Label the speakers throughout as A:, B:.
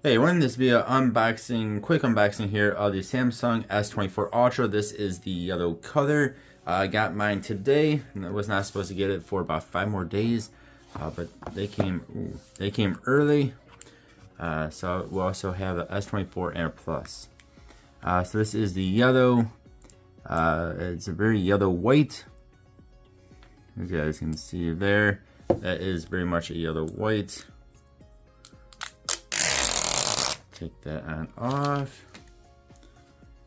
A: Hey, we're in this video unboxing, quick unboxing here of the Samsung S24 Ultra. This is the yellow color. I got mine today, and I was not supposed to get it for about 5 more days, but they came early. So we also have the S24 and a Plus. So this is the yellow. It's a very yellow white. As you guys can see there, that is very much a yellow white. Take that on off.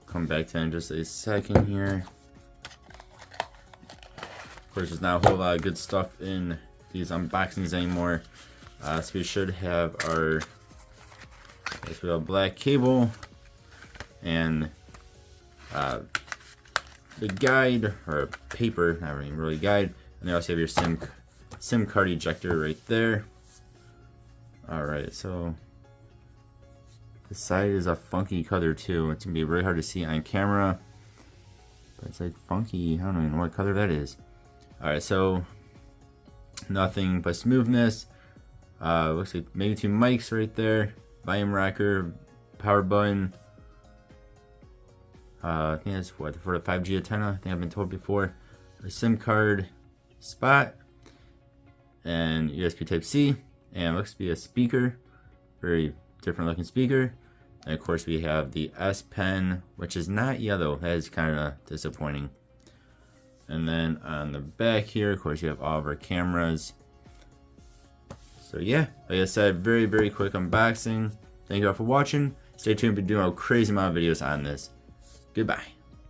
A: Come back to it in just a second here. Of course, there's not a whole lot of good stuff in these unboxings anymore. So we should have our black cable and the guide, or paper, not really guide. And you also have your SIM card ejector right there. Alright, so the side is a funky color too. It's gonna be really hard to see on camera, but it's like funky. I don't even know what color that is. Alright, so nothing but smoothness. Looks like maybe 2 mics right there, volume rocker, power button. I think that's what, for the 5G antenna, I think I've been told before. A SIM card spot, and USB Type-C, and looks to be a speaker, very different looking speaker. And of course we have the S Pen, which is not yellow. That is kind of disappointing. And then on the back here, of course, you have all of our cameras. So yeah, like I said, very quick unboxing. Thank you all for watching. Stay tuned, we'll be doing a crazy amount of videos on this. Goodbye.